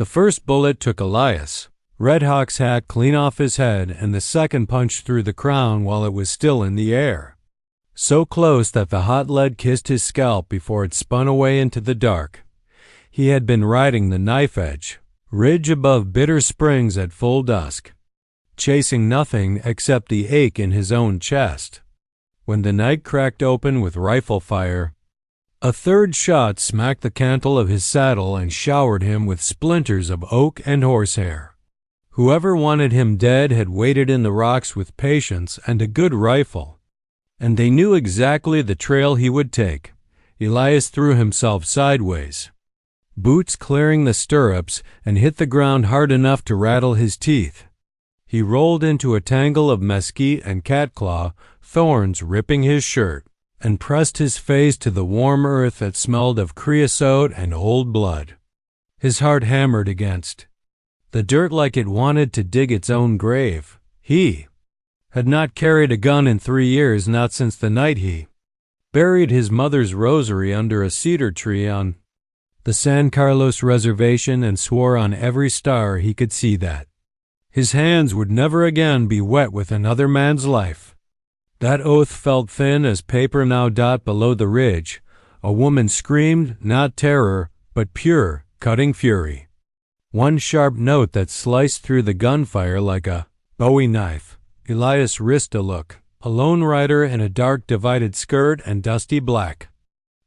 The first bullet took Elias, Red Hawk's hat clean off his head, and the second punched through the crown while it was still in the air. So close that the hot lead kissed his scalp before it spun away into the dark. He had been riding the knife edge, ridge above Bitter Springs at full dusk, chasing nothing except the ache in his own chest. When the night cracked open with rifle fire, a third shot smacked the cantle of his saddle and showered him with splinters of oak and horsehair. Whoever wanted him dead had waited in the rocks with patience and a good rifle, and they knew exactly the trail he would take. Elias threw himself sideways, boots clearing the stirrups, and hit the ground hard enough to rattle his teeth. He rolled into a tangle of mesquite and catclaw, thorns ripping his shirt, and pressed his face to the warm earth that smelled of creosote and old blood. His heart hammered against the dirt like it wanted to dig its own grave. He had not carried a gun in 3 years, not since the night he buried his mother's rosary under a cedar tree on the San Carlos reservation, and swore on every star he could see that his hands would never again be wet with another man's life. That oath felt thin as paper now below the ridge. A woman screamed, not terror, but pure, cutting fury. One sharp note that sliced through the gunfire like a Bowie knife. Elias risked a look. A lone rider in a dark divided skirt and dusty black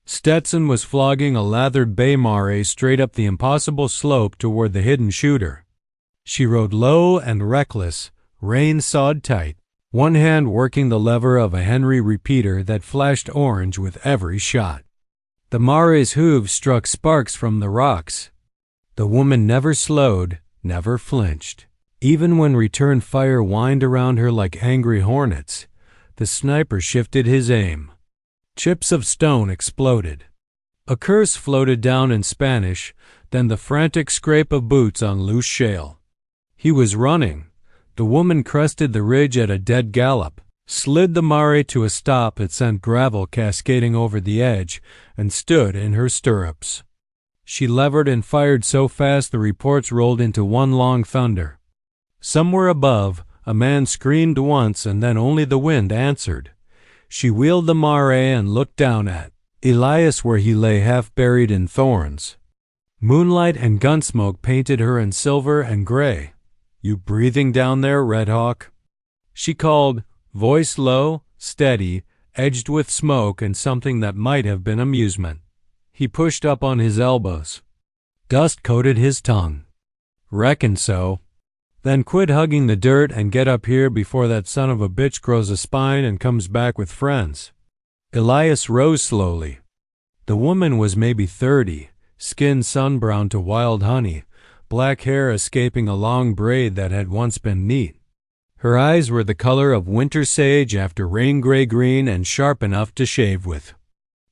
Stetson was flogging a lathered bay mare straight up the impossible slope toward the hidden shooter. She rode low and reckless, rein sawed tight, one hand working the lever of a Henry repeater that flashed orange with every shot. The mare's hooves struck sparks from the rocks. The woman never slowed, never flinched. Even when return fire whined around her like angry hornets, the sniper shifted his aim. Chips of stone exploded. A curse floated down in Spanish, then the frantic scrape of boots on loose shale. He was running. The woman crested the ridge at a dead gallop, slid the mare to a stop that sent gravel cascading over the edge, and stood in her stirrups. She levered and fired so fast the reports rolled into one long thunder. Somewhere above, a man screamed once, and then only the wind answered. She wheeled the mare and looked down at Elias where he lay half buried in thorns. Moonlight and gunsmoke painted her in silver and gray. "You breathing down there, Red Hawk?" she called, voice low, steady, edged with smoke and something that might have been amusement. He pushed up on his elbows. Dust coated his tongue. "Reckon so. Then quit hugging the dirt and get up here before that son of a bitch grows a spine and comes back with friends." Elias rose slowly. The woman was maybe 30, skin sunbrowned to wild honey, black hair escaping a long braid that had once been neat. Her eyes were the color of winter sage after rain gray-green and sharp enough to shave with.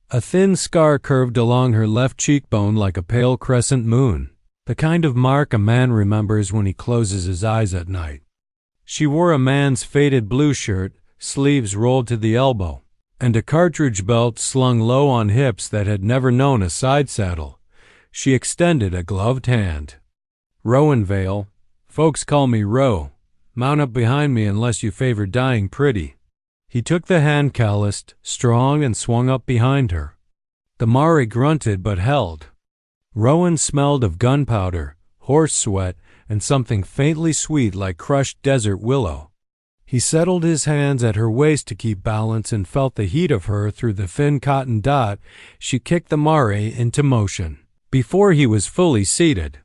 A thin scar curved along her left cheekbone like a pale crescent moon, the kind of mark a man remembers when he closes his eyes at night. She wore a man's faded blue shirt, sleeves rolled to the elbow, and a cartridge belt slung low on hips that had never known a side saddle. She extended a gloved hand. "Rowanvale. Folks call me Row. Mount up behind me unless you favor dying pretty." He took the hand calloused, strong, and swung up behind her. The mare grunted but held. Rowan smelled of gunpowder, horse sweat, and something faintly sweet like crushed desert willow. He settled his hands at her waist to keep balance and felt the heat of her through the thin cotton dot. She kicked the mare into motion. Before he was fully seated,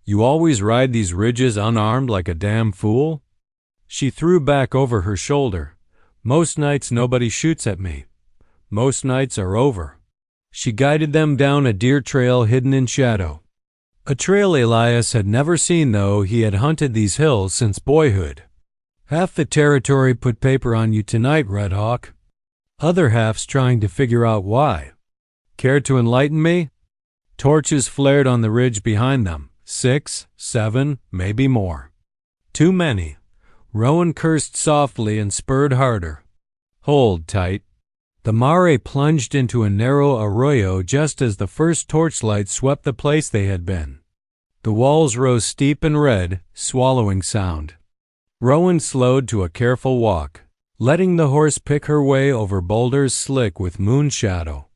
"You always ride these ridges unarmed like a damn fool?" She threw back over her shoulder. "Most nights nobody shoots at me. Most nights are over." She guided them down a deer trail hidden in shadow. A trail Elias had never seen, though he had hunted these hills since boyhood. "Half the territory put paper on you tonight, Red Hawk. Other half's trying to figure out why. Care to enlighten me?" Torches flared on the ridge behind them. 6, 7, maybe more. Too many. Rowan cursed softly and spurred harder. "Hold tight." The mare plunged into a narrow arroyo just as the first torchlight swept the place they had been. The walls rose steep and red, swallowing sound. Rowan slowed to a careful walk, letting the horse pick her way over boulders slick with moon shadow.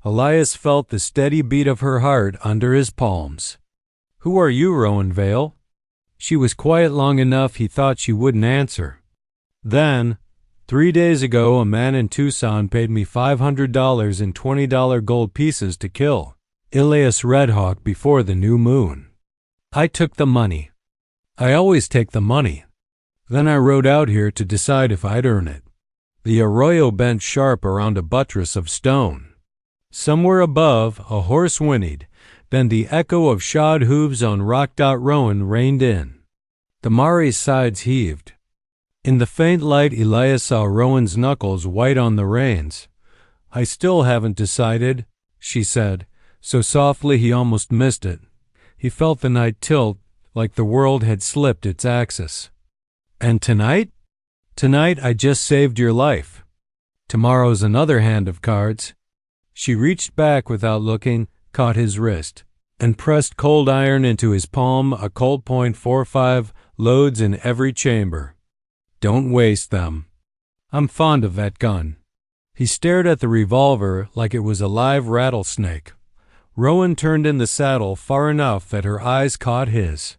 Elias felt the steady beat of her heart under his palms. "Who are you, Rowan Vale?" She was quiet long enough he thought she wouldn't answer. Then, 3 days ago, a man in Tucson paid me $500 in $20 gold pieces to kill Elias Redhawk before the new moon. I took the money. I always take the money. Then I rode out here to decide if I'd earn it. The arroyo bent sharp around a buttress of stone. Somewhere above, a horse whinnied. Then the echo of shod hooves on rocked-out Rowan reined in. The Mari's sides heaved. In the faint light, Elias saw Rowan's knuckles white on the reins. "I still haven't decided," she said, so softly he almost missed it. He felt the night tilt, like the world had slipped its axis. "And tonight?" "Tonight I just saved your life. Tomorrow's another hand of cards." She reached back without looking, caught his wrist, and pressed cold iron into his palm, a Colt .45, loads in every chamber. "Don't waste them. I'm fond of that gun." He stared at the revolver like it was a live rattlesnake. Rowan turned in the saddle far enough that her eyes caught his.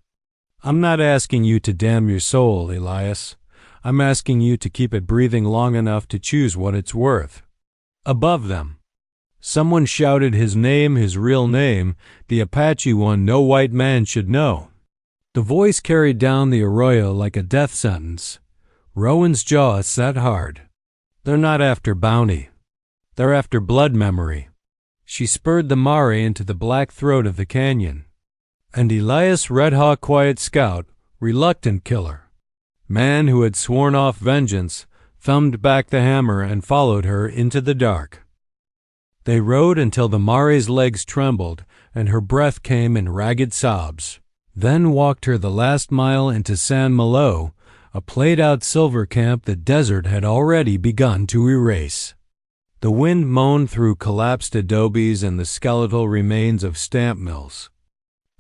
"I'm not asking you to damn your soul, Elias. I'm asking you to keep it breathing long enough to choose what it's worth." Above them, someone shouted his name, his real name, the Apache one no white man should know. The voice carried down the arroyo like a death sentence. Rowan's jaw set hard. "They're not after bounty. They're after blood memory." She spurred the Mari into the black throat of the canyon. And Elias Redhawk, quiet scout, reluctant killer, man who had sworn off vengeance, thumbed back the hammer and followed her into the dark. They rode until the Mari's legs trembled and her breath came in ragged sobs, then walked her the last mile into San Malo, a played-out silver camp the desert had already begun to erase. The wind moaned through collapsed adobes and the skeletal remains of stamp mills.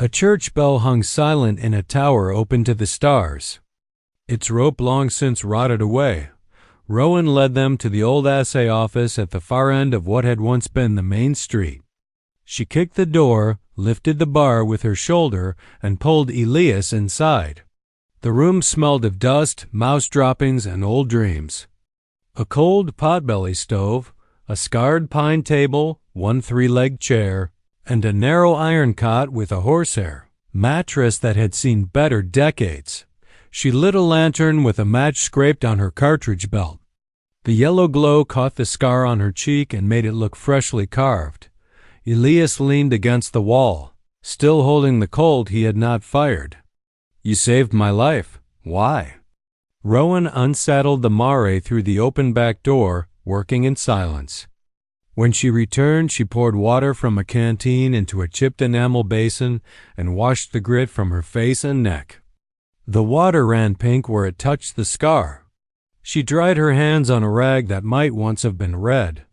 A church bell hung silent in a tower open to the stars. Its rope long since rotted away. Rowan led them to the old assay office at the far end of what had once been the main street. She kicked the door, lifted the bar with her shoulder, and pulled Elias inside. The room smelled of dust, mouse droppings, and old dreams. A cold potbelly stove, a scarred pine table, one three-legged chair, and a narrow iron cot with a horsehair mattress that had seen better decades. She lit a lantern with a match scraped on her cartridge belt. The yellow glow caught the scar on her cheek and made it look freshly carved. Elias leaned against the wall, still holding the Colt he had not fired. "You saved my life. Why?" Rowan unsaddled the Mare through the open back door, working in silence. When she returned, she poured water from a canteen into a chipped enamel basin and washed the grit from her face and neck. The water ran pink where it touched the scar. She dried her hands on a rag that might once have been red.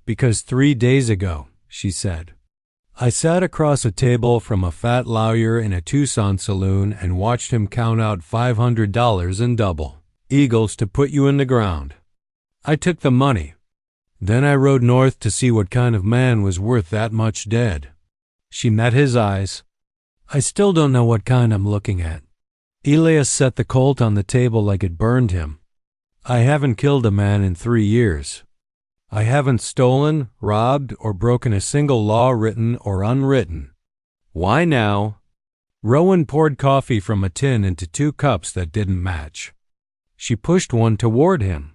"Because 3 days ago," she said, "I sat across a table from a fat lawyer in a Tucson saloon and watched him count out $500 in double eagles to put you in the ground. I took the money. Then I rode north to see what kind of man was worth that much dead." She met his eyes. "I still don't know what kind I'm looking at." Elias set the Colt on the table like it burned him. "I haven't killed a man in 3 years. I haven't stolen, robbed, or broken a single law, written or unwritten." "Why now?" Rowan poured coffee from a tin into 2 cups that didn't match. She pushed one toward him.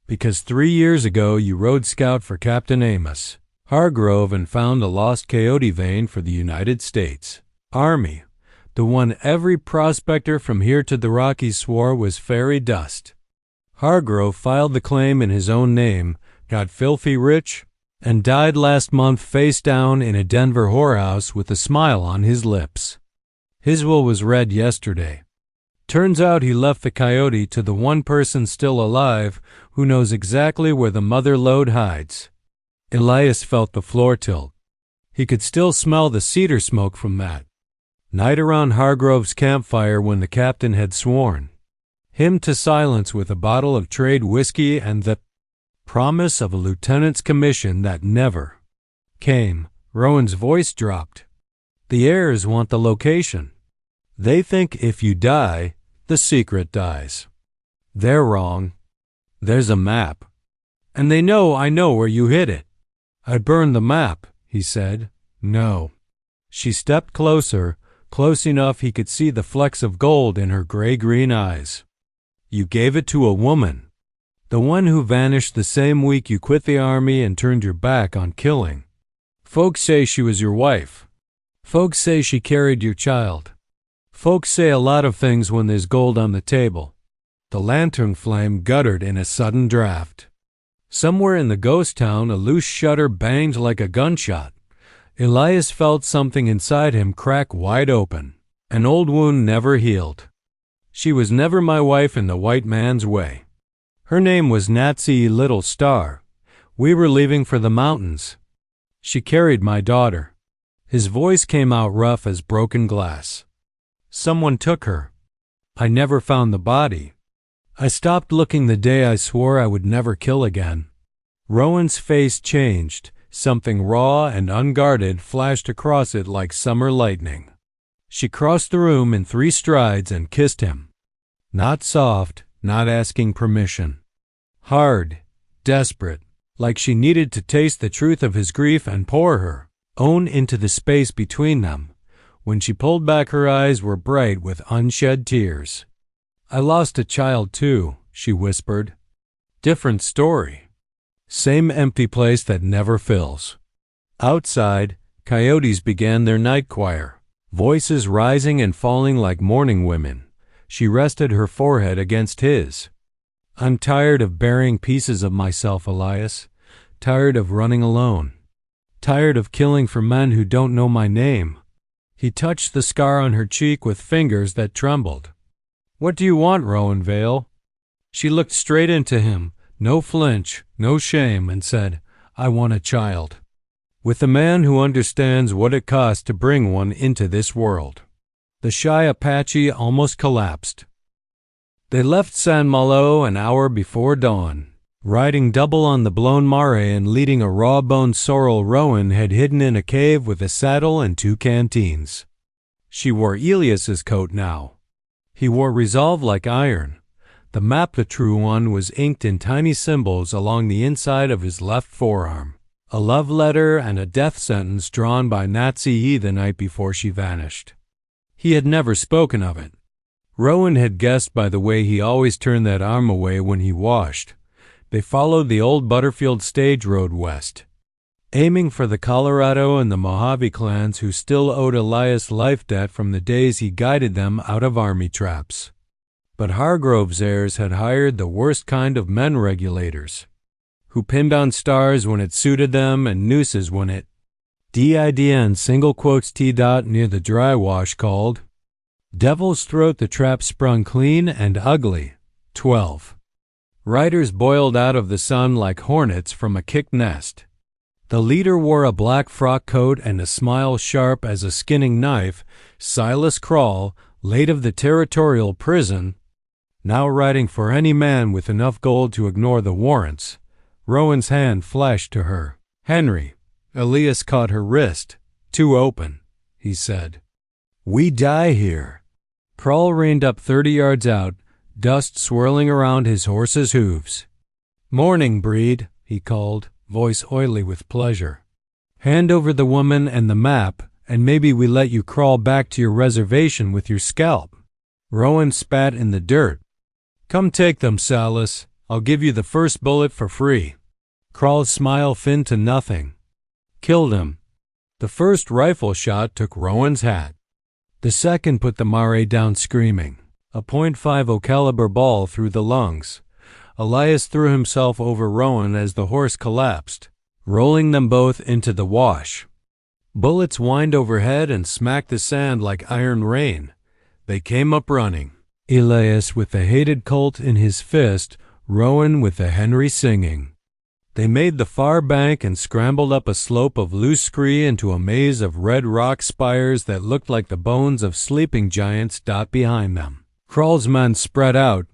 "Because 3 years ago you rode scout for Captain Amos Hargrove and found a lost coyote vein for the United States Army, the one every prospector from here to the Rockies swore was fairy dust. Hargrove filed the claim in his own name, got filthy rich, and died last month face down in a Denver whorehouse with a smile on his lips. His will was read yesterday. Turns out he left the coyote to the one person still alive who knows exactly where the mother lode hides." Elias felt the floor tilt. He could still smell the cedar smoke from that. Night around Hargrove's campfire when the captain had sworn him to silence with a bottle of trade whiskey and the promise of a lieutenant's commission that never came. Rowan's voice dropped. The heirs want the location. They think if you die, the secret dies. They're wrong. There's a map. And they know I know where you hid it. I burned the map, he said. No. She stepped closer, close enough he could see the flecks of gold in her gray-green eyes. You gave it to a woman. The one who vanished the same week you quit the army and turned your back on killing. Folks say she was your wife. Folks say she carried your child. Folks say a lot of things when there's gold on the table. The lantern flame guttered in a sudden draft. Somewhere in the ghost town a loose shutter banged like a gunshot. Elias felt something inside him crack wide open. An old wound never healed. She was never my wife in the white man's way. Her name was Nazi Little Star. We were leaving for the mountains. She carried my daughter. His voice came out rough as broken glass. Someone took her. I never found the body. I stopped looking the day I swore I would never kill again. Rowan's face changed. Something raw and unguarded flashed across it like summer lightning. She crossed the room in 3 strides and kissed him. Not soft, not asking permission. Hard, desperate, like she needed to taste the truth of his grief and pour her own into the space between them. When she pulled back, her eyes were bright with unshed tears. I lost a child too, she whispered. Different story. Same empty place that never fills. Outside, coyotes began their night choir, voices rising and falling like mourning women. She rested her forehead against his. I'm tired of burying pieces of myself, Elias. Tired of running alone. Tired of killing for men who don't know my name. He touched the scar on her cheek with fingers that trembled. What do you want, Rowan Vale? She looked straight into him, no flinch, no shame, and said, I want a child. With a man who understands what it costs to bring one into this world. The shy Apache almost collapsed. They left San Malo an hour before dawn, riding double on the blown mare and leading a raw-boned sorrel Rowan had hidden in a cave with a saddle and 2 canteens. She wore Elias's coat now. He wore resolve like iron. The map, the true one, was inked in tiny symbols along the inside of his left forearm. A love letter and a death sentence drawn by Nazi E the night before she vanished. He had never spoken of it. Rowan had guessed by the way he always turned that arm away when he washed. They followed the old Butterfield stage road west, aiming for the Colorado and the Mojave clans who still owed Elias life debt from the days he guided them out of army traps. But Hargrove's heirs had hired the worst kind of men regulators, who pinned on stars when it suited them and nooses when it did and single quotes T. near the dry wash called Devil's Throat. The trap sprung clean and ugly. 12. Riders boiled out of the sun like hornets from a kicked nest. The leader wore a black frock coat and a smile sharp as a skinning knife. Silas Crawl, late of the territorial prison, now riding for any man with enough gold to ignore the warrants. Rowan's hand flashed to her. Henry. Elias caught her wrist. Too open, he said. We die here. Crawl reined up 30 yards out, dust swirling around his horse's hooves. Morning, Breed, he called, voice oily with pleasure. Hand over the woman and the map, and maybe we let you crawl back to your reservation with your scalp. Rowan spat in the dirt. Come take them, Silas. I'll give you the first bullet for free. Crawl's smile thinned to nothing. Killed him. The first rifle shot took Rowan's hat. The second put the mare down screaming. A .50 caliber ball through the lungs. Elias threw himself over Rowan as the horse collapsed, rolling them both into the wash. Bullets whined overhead and smacked the sand like iron rain. They came up running. Elias with the hated Colt in his fist, Rowan with the Henry singing. They made the far bank and scrambled up a slope of loose scree into a maze of red rock spires that looked like the bones of sleeping giants dot behind them. Krull's men spread out,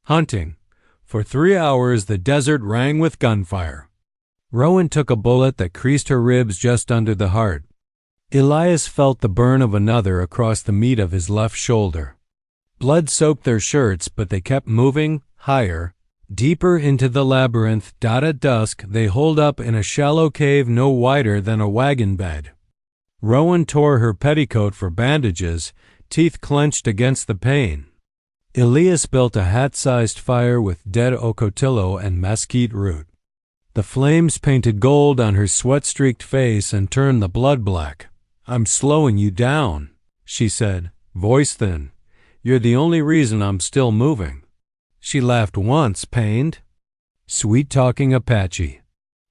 hunting. For 3 hours the desert rang with gunfire. Rowan took a bullet that creased her ribs just under the heart. Elias felt the burn of another across the meat of his left shoulder. Blood soaked their shirts, but they kept moving, higher, deeper into the labyrinth. At dusk, they holed up in a shallow cave no wider than a wagon bed. Rowan tore her petticoat for bandages, teeth clenched against the pain. Elias built a hat-sized fire with dead ocotillo and mesquite root. The flames painted gold on her sweat-streaked face and turned the blood black. "I'm slowing you down," she said, voice thin. "You're the only reason I'm still moving." She laughed once, pained. Sweet-talking Apache.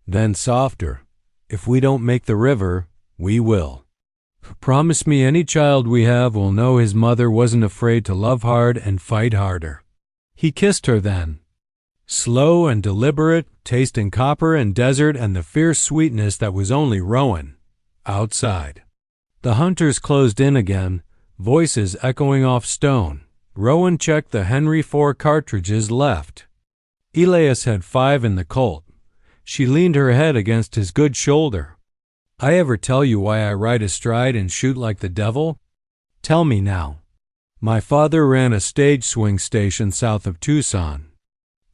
Then softer. "If we don't make the river, we will. Promise me any child we have will know his mother wasn't afraid to love hard and fight harder." He kissed her then. Slow and deliberate, tasting copper and desert and the fierce sweetness that was only Rowan. Outside. The hunters closed in again, voices echoing off stone. Rowan checked the Henry IV cartridges left. Elias had 5 in the Colt. She leaned her head against his good shoulder. "I ever tell you why I ride astride and shoot like the devil? Tell me now." My father ran a stage swing station south of Tucson.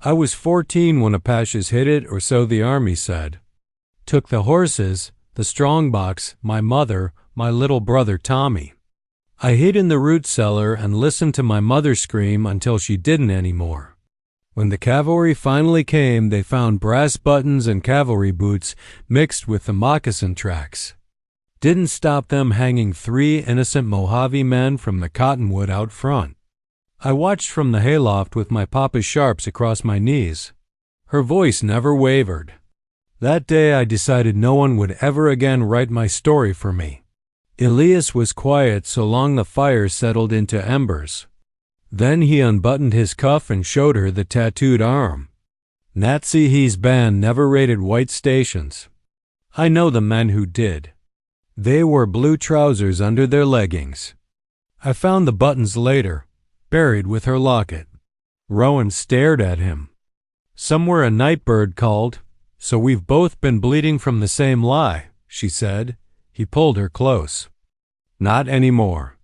I was 14 when Apaches hit it, or so the Army said. Took the horses, the strongbox, my mother, my little brother Tommy. I hid in the root cellar and listened to my mother scream until she didn't anymore. When the cavalry finally came, they found brass buttons and cavalry boots mixed with the moccasin tracks. Didn't stop them hanging 3 innocent Mojave men from the cottonwood out front. I watched from the hayloft with my papa's sharps across my knees. Her voice never wavered. That day I decided no one would ever again write my story for me. Elias was quiet so long the fire settled into embers. Then he unbuttoned his cuff and showed her the tattooed arm. Nazi-He's band never raided white stations. I know the men who did. They wore blue trousers under their leggings. I found the buttons later, buried with her locket. Rowan stared at him. "Somewhere a nightbird called, so we've both been bleeding from the same lie," she said. He pulled her close. "Not anymore."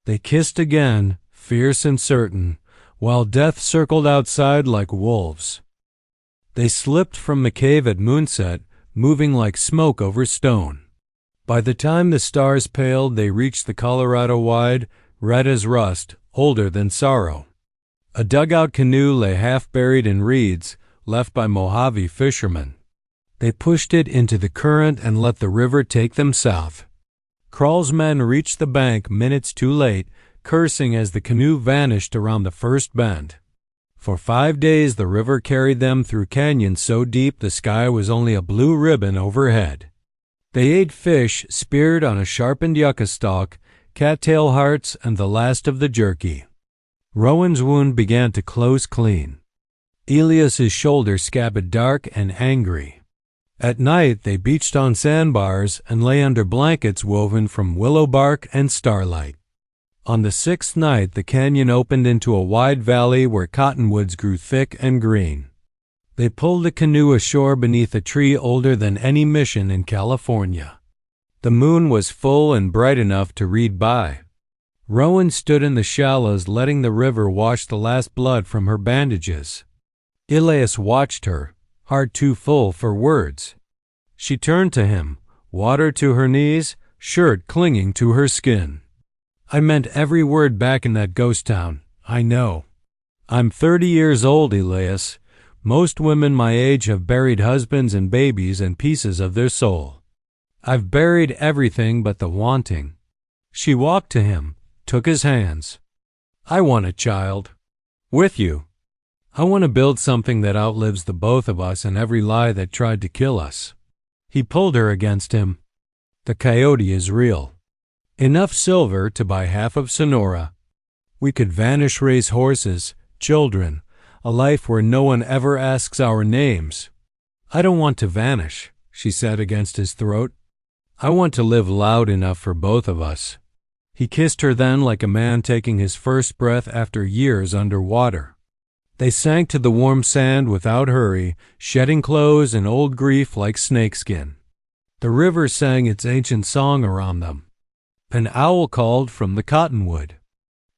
They kissed again, fierce and certain, while death circled outside like wolves. They slipped from the cave at moonset, moving like smoke over stone. By the time the stars paled, they reached the Colorado wide, red as rust, older than sorrow. A dugout canoe lay half buried in reeds, left by Mojave fishermen. They pushed it into the current and let the river take them south. Krull's men reached the bank minutes too late, cursing as the canoe vanished around the first bend. For 5 days the river carried them through canyons so deep the sky was only a blue ribbon overhead. They ate fish speared on a sharpened yucca stalk, cattail hearts, and the last of the jerky. Rowan's wound began to close clean. Elias's shoulder scabbed dark and angry. At night they beached on sandbars and lay under blankets woven from willow bark and starlight. On the 6th night the canyon opened into a wide valley where cottonwoods grew thick and green. They pulled the canoe ashore beneath a tree older than any mission in California. The moon was full and bright enough to read by. Rowan stood in the shallows letting the river wash the last blood from her bandages. Elias watched her, heart too full for words. She turned to him, water to her knees, shirt clinging to her skin. "I meant every word back in that ghost town, I know. I'm 30 years old, Elias. Most women my age have buried husbands and babies and pieces of their soul. I've buried everything but the wanting." She walked to him, took his hands. "I want a child. With you. I want to build something that outlives the both of us and every lie that tried to kill us." He pulled her against him. "The coyote is real. Enough silver to buy half of Sonora. We could vanish, raise horses, children, a life where no one ever asks our names. "I don't want to vanish," she said against his throat. "I want to live loud enough for both of us." He kissed her then like a man taking his first breath after years under water. They sank to the warm sand without hurry, shedding clothes and old grief like snakeskin. The river sang its ancient song around them. An owl called from the cottonwood.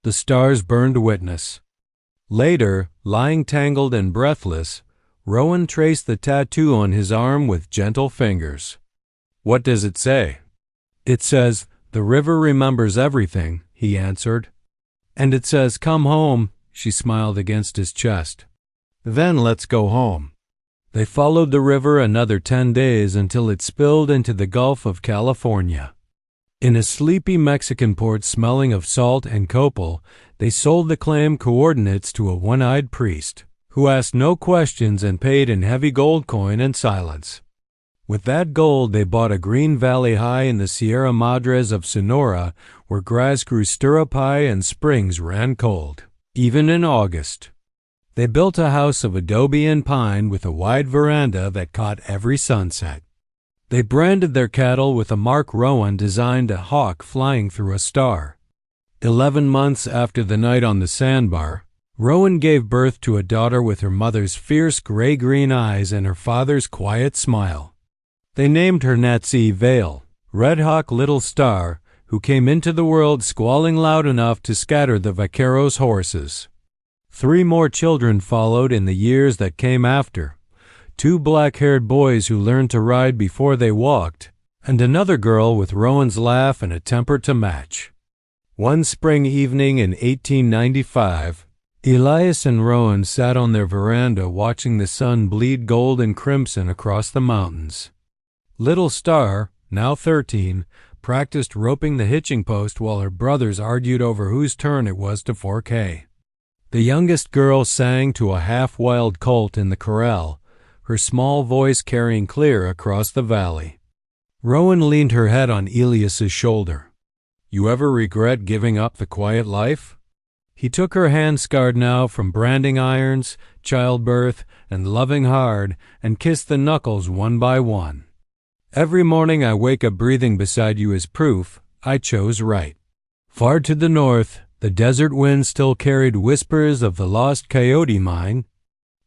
The stars burned witness. Later, lying tangled and breathless, Rowan traced the tattoo on his arm with gentle fingers. "What does it say?" "It says, 'The river remembers everything,'" he answered. "And it says, 'Come home,'" she smiled against his chest. "Then let's go home." They followed the river another 10 days until it spilled into the Gulf of California. In a sleepy Mexican port smelling of salt and copal, they sold the claim coordinates to a one-eyed priest, who asked no questions and paid in heavy gold coin and silence. With that gold they bought a green valley high in the Sierra Madres of Sonora, where grass grew stirrup high and springs ran cold, even in August. They built a house of adobe and pine with a wide veranda that caught every sunset. They branded their cattle with a mark Rowan designed a hawk flying through a star. 11 months after the night on the sandbar, Rowan gave birth to a daughter with her mother's fierce gray-green eyes and her father's quiet smile. They named her Natsy Vale, Red Hawk Little Star, who came into the world squalling loud enough to scatter the vaqueros' horses. 3 more children followed in the years that came after. 2 black-haired boys who learned to ride before they walked, and another girl with Rowan's laugh and a temper to match. One spring evening in 1895, Elias and Rowan sat on their veranda watching the sun bleed gold and crimson across the mountains. Little Star, now 13, practiced roping the hitching post while her brothers argued over whose turn it was to fork hay. The youngest girl sang to a half-wild colt in the corral, her small voice carrying clear across the valley. Rowan leaned her head on Elias's shoulder. "You ever regret giving up the quiet life?" He took her hand scarred now from branding irons, childbirth, and loving hard, and kissed the knuckles one by one. "Every morning I wake up breathing beside you as proof I chose right." Far to the north, the desert wind still carried whispers of the lost coyote mine,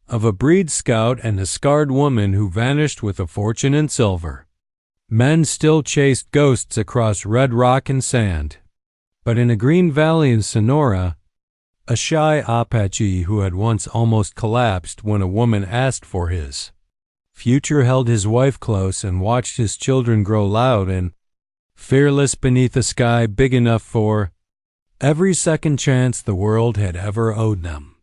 of a breed scout and a scarred woman who vanished with a fortune in silver. Men still chased ghosts across red rock and sand. But in a green valley in Sonora, a shy Apache who had once almost collapsed when a woman asked for his future held his wife close and watched his children grow loud and fearless beneath a sky big enough for every second chance the world had ever owed them.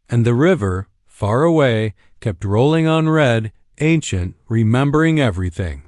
And the river, far away, kept rolling on red, ancient, remembering everything.